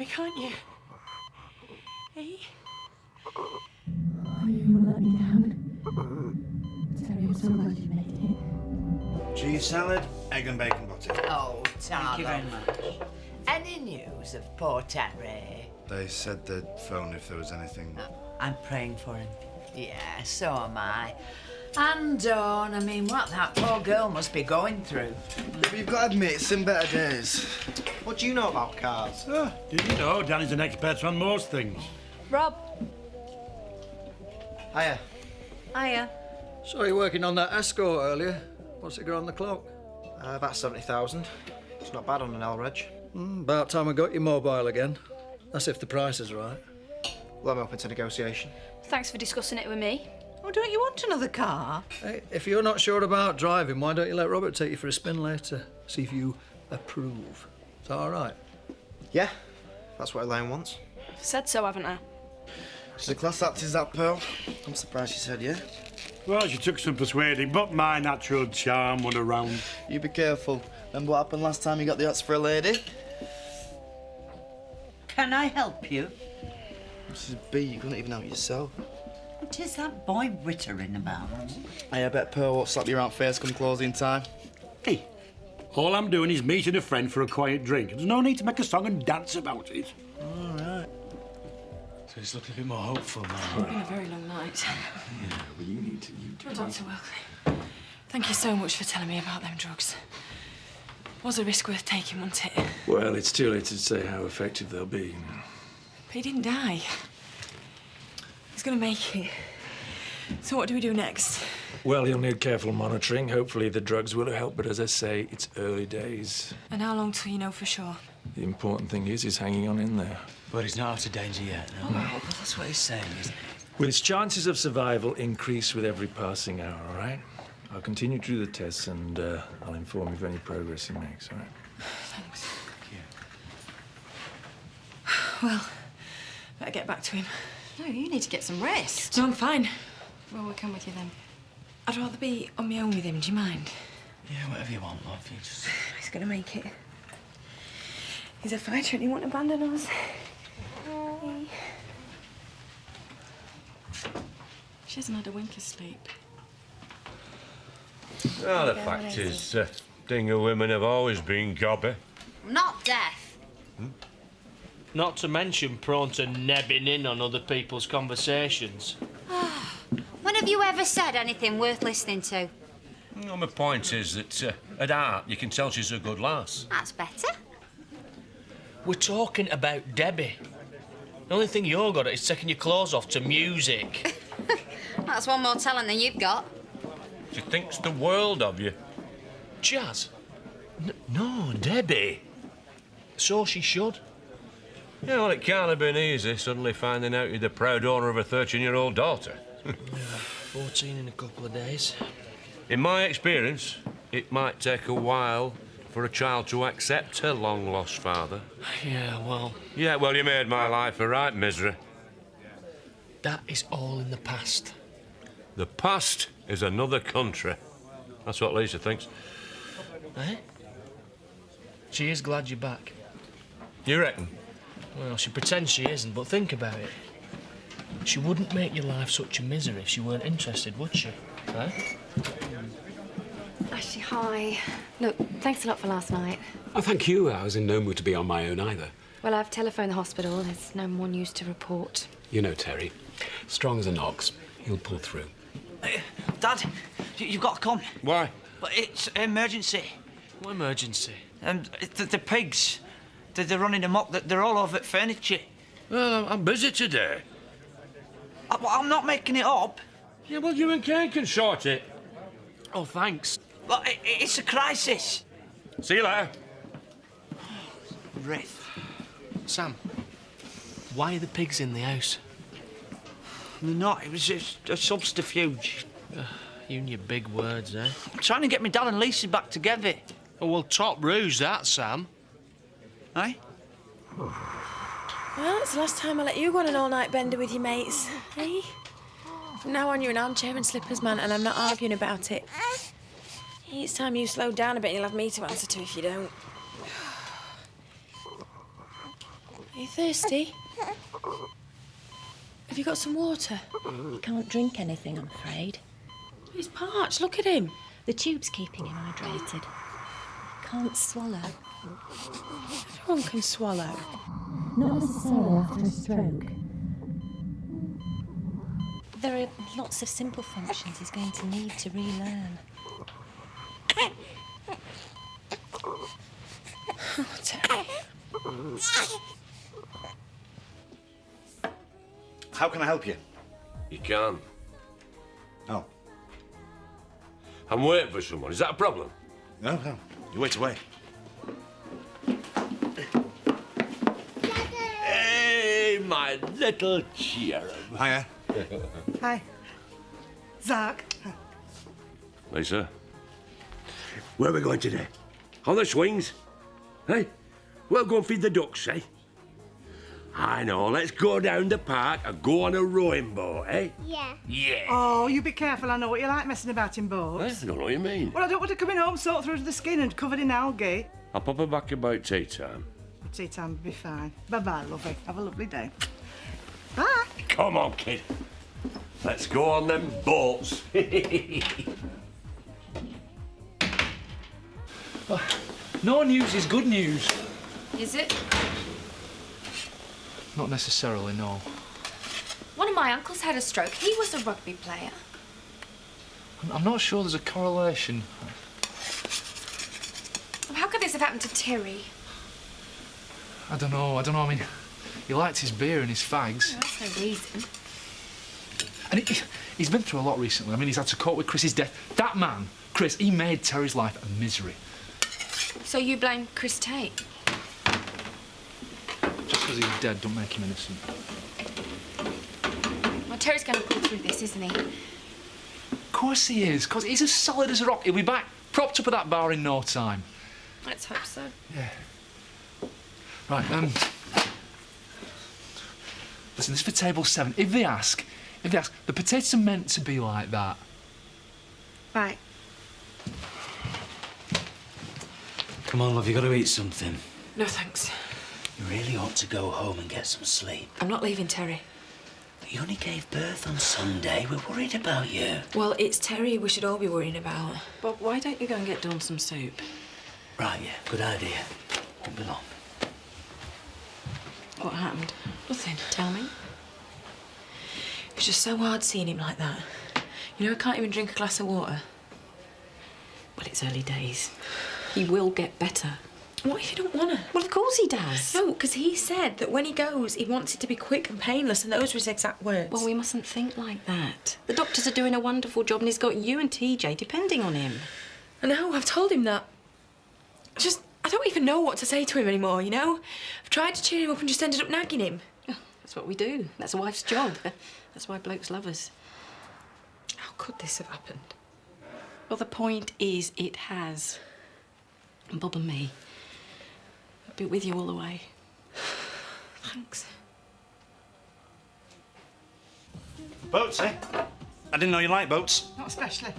me, can't you? Hey? Oh, you won't let me down. Terry, I'm so glad you made it. Cheese salad, egg and bacon butter. Oh, Thank you very much. Any news of poor Terry? They said they'd phone if there was anything. I'm praying for him. Yeah, so am I. And Dawn, I mean, what that poor girl must be going through. But you've got to admit, it's in better days. What do you know about cars? Did you know Danny's an expert on most things? Rob. Hiya. Hiya. So you're working on that Escort earlier. What's it got on the clock? About 70,000. It's not bad on an L-Reg. About time I got your mobile again. That's if the price is right. Well, I'm open to negotiation. Thanks for discussing it with me. Oh, don't you want another car? Hey, if you're not sure about driving, why don't you let Robert take you for a spin later? See if you approve. Is that all right? Yeah, that's what Elaine wants. Said so, haven't I? She's a class act, is that, Pearl? I'm surprised she said yeah. Well, she took some persuading, but my natural charm won around. You be careful. Remember what happened last time you got the odds for a lady? Can I help you? Mrs. B, you couldn't even help yourself. What is that boy wittering about? Hey, I bet Pearl won't slap your aunt face come closing time. Hey, all I'm doing is meeting a friend for a quiet drink. There's no need to make a song and dance about it. All right. So it's looking a bit more hopeful now. It's been a very long night. Yeah, well, you need to. Dr. Wilkley, thank you so much for telling me about them drugs. Was a risk worth taking, wasn't it? Well, it's too late to say how effective they'll be, you know. But he didn't die. He's gonna make it. So what do we do next? Well, he'll need careful monitoring. Hopefully the drugs will help, but as I say, it's early days. And how long till you know for sure? The important thing is he's hanging on in there. But he's not out of danger yet, no? Oh, well, that's what he's saying, isn't it? Well, his chances of survival increase with every passing hour, all right? I'll continue to do the tests and I'll inform you of any progress he makes, all right? Thanks. Well, better get back to him. No, you need to get some rest. No, I'm fine. Well, we'll come with you then. I'd rather be on my own with him, do you mind? Yeah, whatever you want, love. You just... He's gonna make it. He's a fighter and he won't abandon us. She hasn't had a wink of sleep. Well, the fact is, Dinger women have always been gobby. Not deaf. Not to mention prone to nebbing in on other people's conversations. When have you ever said anything worth listening to? Well, my point is that at heart, you can tell she's a good lass. That's better. We're talking about Debbie. The only thing you're good at is taking your clothes off to music. That's one more talent than you've got. She thinks the world of you. Jazz? No, Debbie. So she should. Yeah, well, it can't have been easy suddenly finding out you're the proud owner of a 13-year-old daughter. 14 in a couple of days. In my experience, it might take a while for a child to accept her long-lost father. Yeah, well... Yeah, well, you made my life a right misery. That is all in the past. The past is another country. That's what Lisa thinks. Eh? She is glad you're back. You reckon? Well, she pretends she isn't, but think about it. She wouldn't make your life such a misery if she weren't interested, would she? Eh? Actually, hi. Look, thanks a lot for last night. Oh, thank you. I was in no mood to be on my own either. Well, I've telephoned the hospital. There's no more news to report. You know Terry. Strong as an ox. He'll pull through. Dad, you've got to come. Why? But it's emergency. What emergency? The pigs, they're running amok. They're all over at furniture. Well, I'm busy today. I'm not making it up. Yeah, well, you and Kane can sort it. Oh, thanks. But it's a crisis. See you later. Riff. Sam, why are the pigs in the house? They're not. It was just a subterfuge. You and your big words, eh? I'm trying to get my dad and Lisa back together. Oh, well, top ruse, that, Sam. Eh? Well, it's the last time I let you go on an all-night bender with your mates, eh? From now on, you're an armchair and slippers man, and I'm not arguing about it. It's time you slowed down a bit and you'll have me to answer to if you don't. Are you thirsty? Have you got some water? He can't drink anything, I'm afraid. He's parched. Look at him. The tube's keeping him hydrated. Can't swallow. Everyone can swallow. Not necessarily after a stroke. There are lots of simple functions he's going to need to relearn. Oh, Terry. How can I help you? You can. Oh. I'm waiting for someone. Is that a problem? No. You wait away. Hey, my little cherub. Hiya. Hi. Zach. Lisa. Where are we going today? On the swings? Hey? We'll go and feed the ducks, eh? I know, let's go down the park and go on a rowing boat, eh? Yeah. Yeah. Oh, you be careful. I know what you like messing about in boats. I don't know what you mean. Well, I don't want to come in home soaked through to the skin and covered in algae. I'll pop her back about tea time. Tea time will be fine. Bye-bye, lovey. Have a lovely day. Bye. Come on, kid. Let's go on them boats. No news is good news. Is it? Not necessarily, no. One of my uncles had a stroke. He was a rugby player. I'm not sure there's a correlation. How could this have happened to Terry? I don't know. I mean, he liked his beer and his fags. That's no reason. And he's been through a lot recently. I mean, he's had to cope with Chris's death. That man, Chris, he made Terry's life a misery. So you blame Chris Tate? Just because he's dead don't make him innocent. Well, Terry's going to pull through this, isn't he? Of course he is, because he's as solid as a rock. He'll be back, propped up at that bar in no time. Let's hope so. Yeah. Right, listen, this is for table 7. If they ask, the potatoes are meant to be like that. Right. Come on, love, you got to eat something. No, thanks. You really ought to go home and get some sleep. I'm not leaving Terry. You only gave birth on Sunday. We're worried about you. Well, it's Terry we should all be worrying about. Bob, why don't you go and get Dawn some soup? Right, yeah, good idea. Won't be long. What happened? Nothing. Tell me. It's just so hard seeing him like that. You know, I can't even drink a glass of water. Well, it's early days. He will get better. What if you don't want to? Well, of course he does. No, because he said that when he goes, he wants it to be quick and painless, and those were his exact words. Well, we mustn't think like that. The doctors are doing a wonderful job, and he's got you and TJ depending on him. I know, I've told him that. I don't even know what to say to him anymore, you know? I've tried to cheer him up and just ended up nagging him. Oh, that's what we do. That's a wife's job. That's why blokes love us. How could this have happened? Well, the point is, it has. And Bob and me, I'll be with you all the way. Thanks. Boats, eh? I didn't know you liked boats. Not especially.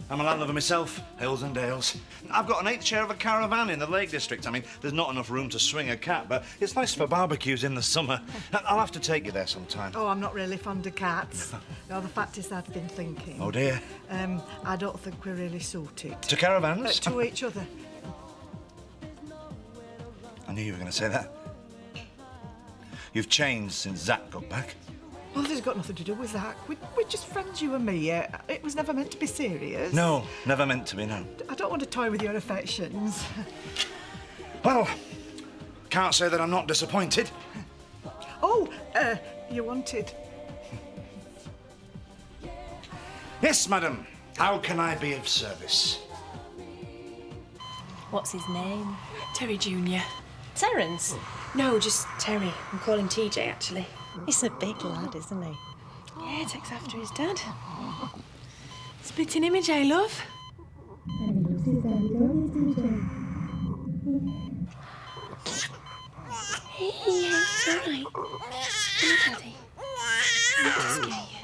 I'm a landlubber myself, hills and dales. I've got an 8th share of a caravan in the Lake District. I mean, there's not enough room to swing a cat, but it's nice for barbecues in the summer. I'll have to take you there sometime. Oh, I'm not really fond of cats. No, the fact is I've been thinking. Oh, dear. I don't think we're really suited. To caravans? To each other. I knew you were going to say that. You've changed since Zach got back. Well, this has got nothing to do with Zach. We're just friends, you and me. It was never meant to be serious. No, never meant to be, no. I don't want to toy with your affections. Well, can't say that I'm not disappointed. Oh, you wanted? Yes, madam. How can I be of service? What's his name? Terry Jr. Terence? No, just Terry. I'm calling TJ, actually. He's a big lad, isn't he? Yeah, takes after his dad. Splitting image, eh, love? Hey, it's all right. Come on, Daddy. I'm not to scare you.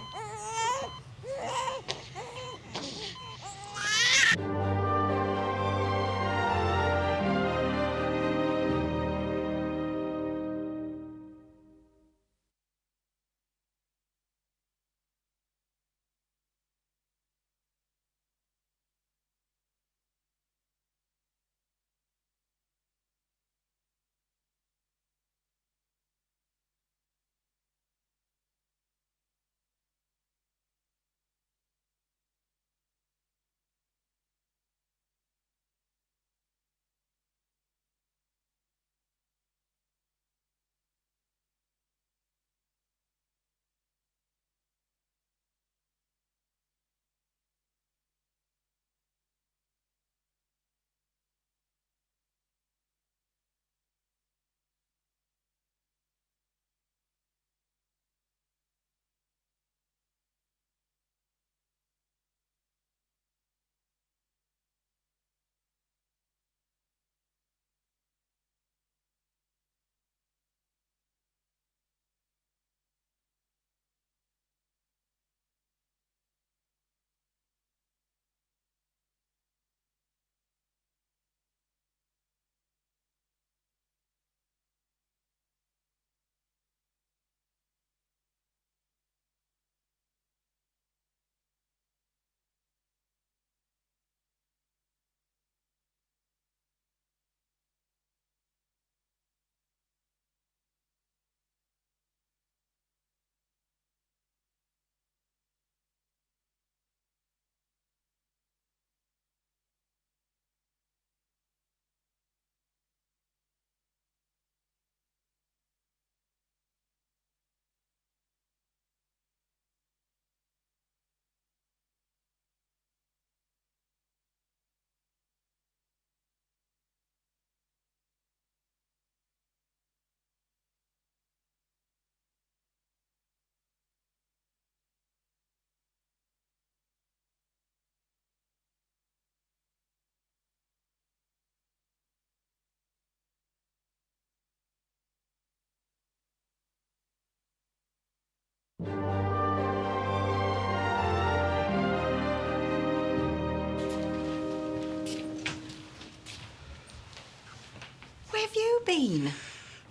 Where have you been?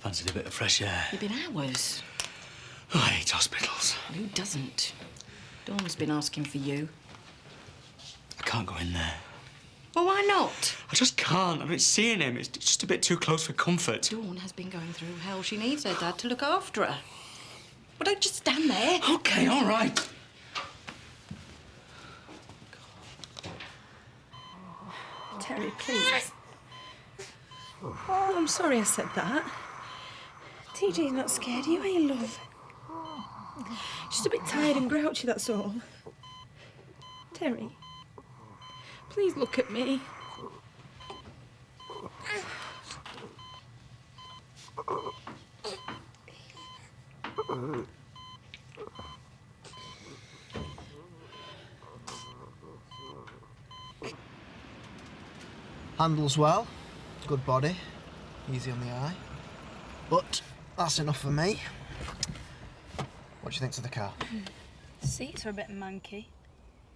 Fancied a bit of fresh air. You've been hours. Oh, I hate hospitals. Who doesn't? Dawn's been asking for you. I can't go in there. Well, why not? I just can't. I mean, seeing him, it's just a bit too close for comfort. Dawn has been going through hell. She needs her dad to look after her. Well, don't just stand there. OK, all right. Terry, please. Oh, I'm sorry I said that. TJ's not scared of you, are you, love? Just a bit tired and grouchy, that's all. Terry, please look at me. Handles well, good body, easy on the eye. But that's enough for me. What do you think of the car? The seats are a bit manky.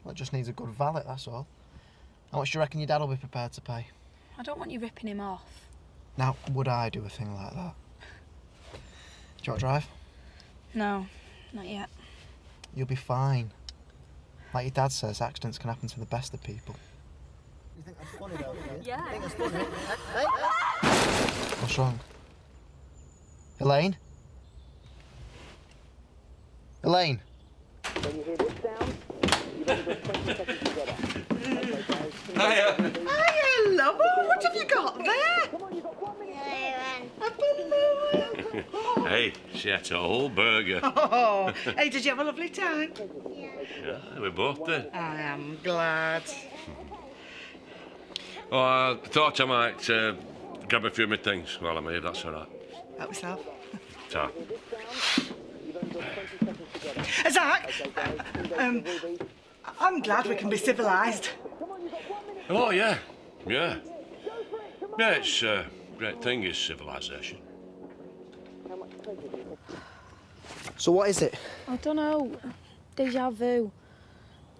Well, it just needs a good valet, that's all. How much do you reckon your dad will be prepared to pay? I don't want you ripping him off. Now, would I do a thing like that? Do you want to drive? No, not yet. You'll be fine. Like your dad says, accidents can happen to the best of people. You think that's funny, though, do you? Yeah. You think that's funny? Hey. What's wrong? Elaine? Elaine? When you hear this sound, you've only got 20 seconds to get up. Hiya, lover. What have you got there? Come on, you've got 1 minute. Hey, she ate a whole burger. Oh, hey, did you have a lovely time? Yeah, we both did. I am glad. Oh, I thought I might grab a few of my things while I'm here, that's all right. Help yourself. Ta. Zach, I'm glad we can be civilised. Oh, yeah, yeah. Yeah, it's a great thing is civilisation. So what is it? I don't know. Deja vu.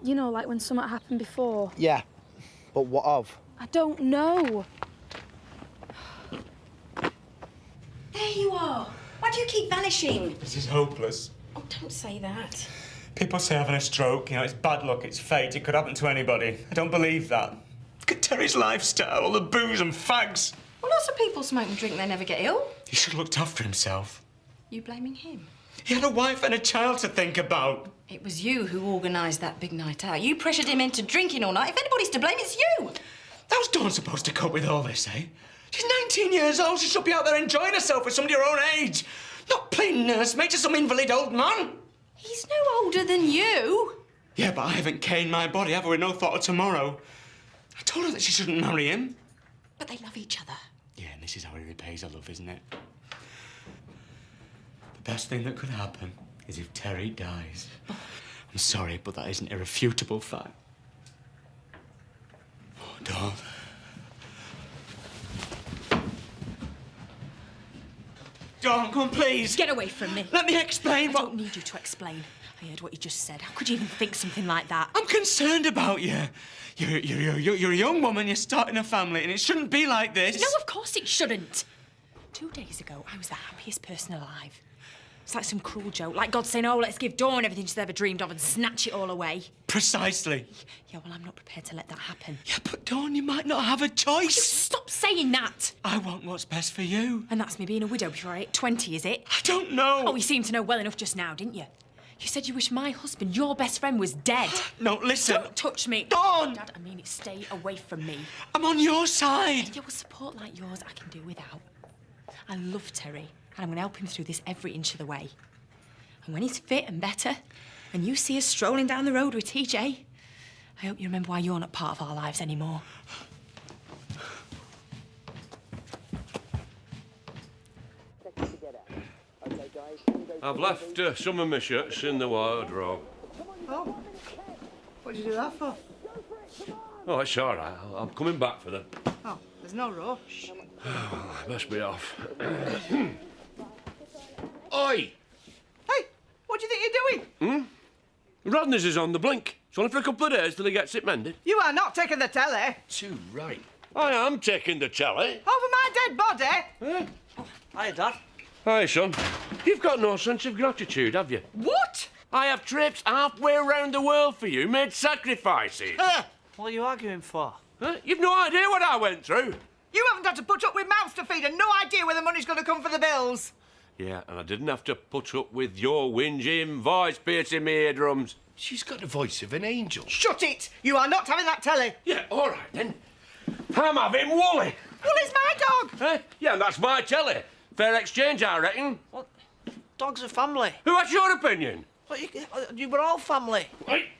You know, like when something happened before. Yeah, but what of? I don't know. There you are. Why do you keep vanishing? This is hopeless. Oh, don't say that. People say having a stroke, you know, it's bad luck, it's fate, it could happen to anybody. I don't believe that. Look at Terry's lifestyle, all the booze and fags. Well, lots of people smoke and drink, they never get ill. He should have looked after himself. You blaming him? He had a wife and a child to think about. It was you who organised that big night out. You pressured him into drinking all night. If anybody's to blame, it's you. How's Dawn supposed to cope with all this, eh? She's 19 years old. She should be out there enjoying herself with somebody her own age. Not playing nursemaid to some invalid old man. He's no older than you. Yeah, but I haven't caned my body, have I, with no thought of tomorrow. I told her that she shouldn't marry him. But they love each other. Yeah, and this is how he repays her love, isn't it? The best thing that could happen is if Terry dies. I'm sorry, but that is an irrefutable fact. Oh, Dawn. Dawn, come on, please. Get away from me. Let me explain what... I don't need you to explain. I heard what you just said. How could you even think something like that? I'm concerned about you. You're a young woman, you're starting a family, and it shouldn't be like this. No, of course it shouldn't. 2 days ago, I was the happiest person alive. It's like some cruel joke, like God saying, oh, let's give Dawn everything she's ever dreamed of and snatch it all away. Precisely. Yeah, well, I'm not prepared to let that happen. Yeah, but Dawn, you might not have a choice. Stop saying that. I want what's best for you. And that's me being a widow before I hit 20, is it? I don't know. Oh, you seemed to know well enough just now, didn't you? You said you wish my husband, your best friend, was dead. No, listen. Don't touch me. Dawn! Dad, I mean it, stay away from me. I'm on your side. Yeah, well, support like yours I can do without. I love Terry, and I'm going to help him through this every inch of the way. And when he's fit and better, and you see us strolling down the road with TJ, I hope you remember why you're not part of our lives anymore. I've left some of my shirts in the wardrobe. Oh, what did you do that for? Oh, it's all right. I'm coming back for them. Oh, there's no rush. Must be off. Oi! Hey, what What do you think you're doing? Rodney's is on the blink. It's only for a couple of days till he gets it mended. You are not taking the telly. Too right. I am taking the telly. Over my dead body. Hiya, Dad. Hi, son. You've got no sense of gratitude, have you? What? I have traipsed halfway around the world for you, made sacrifices. What are you arguing for? You've no idea what I went through. You haven't had to put up with mouths to feed and no idea where the money's going to come for the bills. Yeah, and I didn't have to put up with your whinging voice piercing me eardrums. She's got the voice of an angel. Shut it! You are not having that telly. Yeah, all right then. I'm having Wooly. Wooly's my dog. Yeah, and that's my telly. Fair exchange, I reckon. What? Dogs are family. Who has your opinion? Well, you were all family. Hey,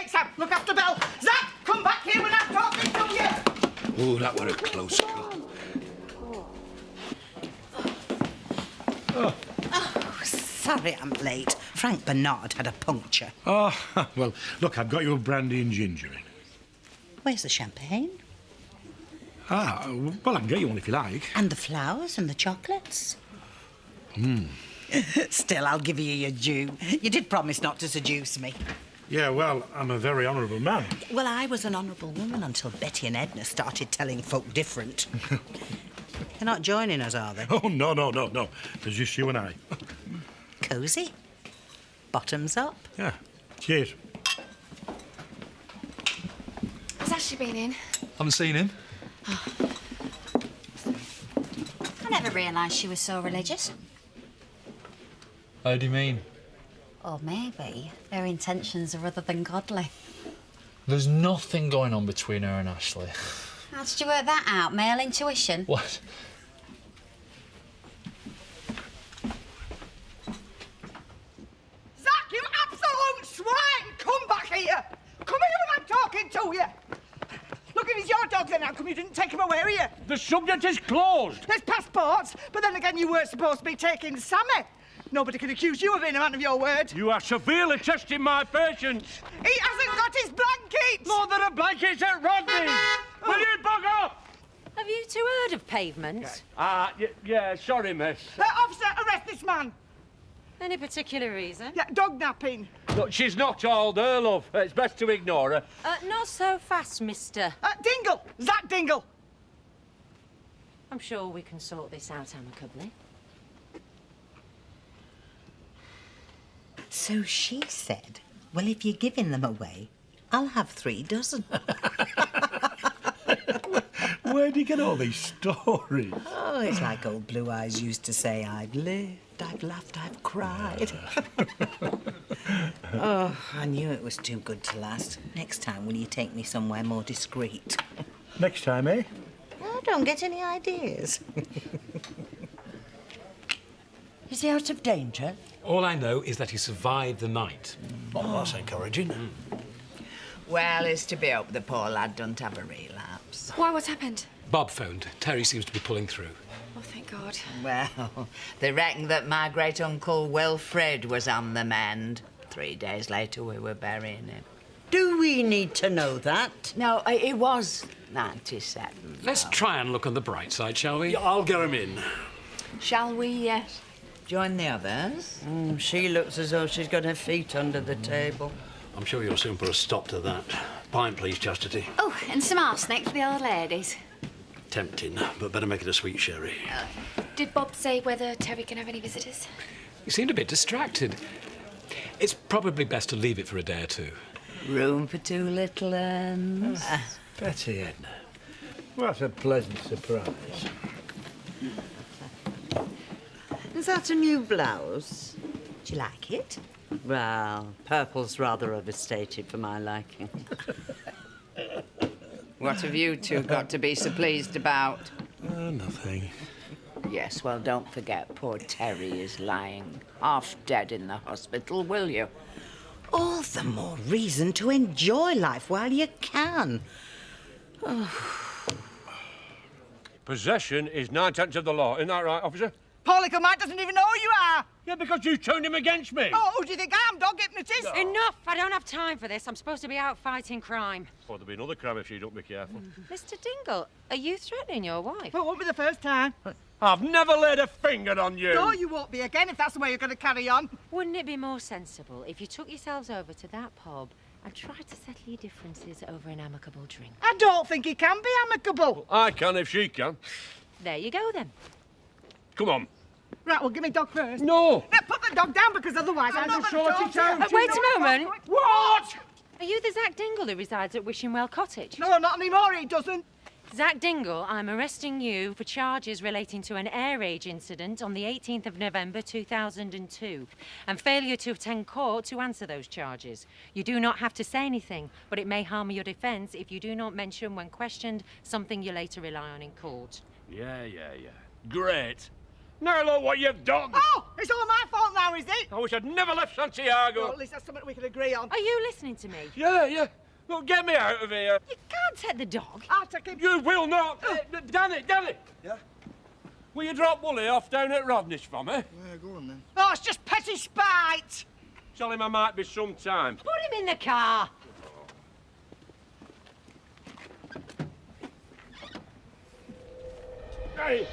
Sam, look after Belle. Zach, come back here when I'm talking to you. Oh, that were a close call. Oh, sorry I'm late. Frank Bernard had a puncture. Oh, well, look, I've got your brandy and ginger in. Where's the champagne? Ah, well, I can get you one if you like. And the flowers and the chocolates? Hmm. Still, I'll give you your due. You did promise not to seduce me. Yeah, well, I'm a very honourable man. Well, I was an honourable woman until Betty and Edna started telling folk different. They're not joining us, are they? Oh, no. There's just you and I. Cosy. Bottoms up. Yeah. Cheers. Has Ashley been in? Haven't seen him. I never realised she was so religious. How do you mean? Or maybe her intentions are other than godly. There's nothing going on between her and Ashley. How did you work that out? Male intuition? What? Zach, you absolute swine! Come back here! Come here when I'm talking to you! Look, if it's your dog then, how come you didn't take him away, are you? The subject is closed. There's passports, but then again, you weren't supposed to be taking Sammy. Nobody can accuse you of being a man of your word. You are severely testing my patience. He hasn't got his blanket! More than a blanket's at Rodney. Will you bug off? Have you two heard of pavements? Yeah, sorry, miss. Officer, arrest this man. Any particular reason? Yeah, dog napping. Look, she's not all there, love. It's best to ignore her. Not so fast, mister. Dingle! Zach Dingle! I'm sure we can sort this out amicably. So she said, well, if you're giving them away, I'll have 3 dozen. Where do you get all these stories? Oh, it's like old Blue Eyes used to say, I've lived, I've laughed, I've cried. Oh, I knew it was too good to last. Next time, will you take me somewhere more discreet? Next time, eh? Oh, don't get any ideas. Is he out of danger? All I know is that he survived the night. Oh, that's encouraging. Well, it's to be hoped the poor lad don't have a relapse. Why, what's happened? Bob phoned. Terry seems to be pulling through. Oh, thank God. Well, they reckon that my great-uncle Wilfred was on the mend. 3 days later, we were burying him. Do we need to know that? No, it was 97. Let's try and look on the bright side, shall we? Yeah, I'll get him in. Shall we join the others? She looks as though she's got her feet under the table. I'm sure you'll soon put a stop to that. Pint, please, Chastity. Oh, and some arsenic for the old ladies. Tempting, but better make it a sweet sherry. Did Bob say whether Terry can have any visitors? You seemed a bit distracted. It's probably best to leave it for a day or two. Room for 2 little uns. Betty, Edna. What a pleasant surprise. Is that a new blouse? Do you like it? Well, purple's rather overstated for my liking. What have you two got to be so pleased about? Nothing. Yes, well, don't forget poor Terry is lying half dead in the hospital, will you? All the more reason to enjoy life while you can. Possession is 9/10 of the law. Isn't that right, officer? Paul Mike doesn't even know who you are. Yeah, because you turned him against me. Oh, who do you think I am, dog hypnotist? Enough! I don't have time for this. I'm supposed to be out fighting crime. Oh, there'll be another crime if you don't be careful. Mr. Dingle, are you threatening your wife? Well, it won't be the first time. I've never laid a finger on you. No, you won't be again if that's the way you're going to carry on. Wouldn't it be more sensible if you took yourselves over to that pub and tried to settle your differences over an amicable drink? I don't think he can be amicable. I can if she can. There you go, then. Come on. Right, well, give me dog first. No. Now, put the dog down, because otherwise I'm not sure going she can. Wait a moment. What? Are you the Zack Dingle who resides at Wishingwell Cottage? No, not anymore, he doesn't. Zack Dingle, I'm arresting you for charges relating to an air rage incident on the 18th of November 2002 and failure to attend court to answer those charges. You do not have to say anything, but it may harm your defence if you do not mention when questioned something you later rely on in court. Yeah. Great. Now look what you've done. Oh, it's all my fault now, is it? I wish I'd never left Santiago. Well, at least that's something we can agree on. Are you listening to me? Yeah. Look, get me out of here. You can't take the dog. I'll take him. You will not. Danny. Yeah? Will you drop Wooly off down at Rodnish for me? Yeah, go on then. Oh, it's just petty spite. Tell him I might be sometime. Put him in the car. Hey!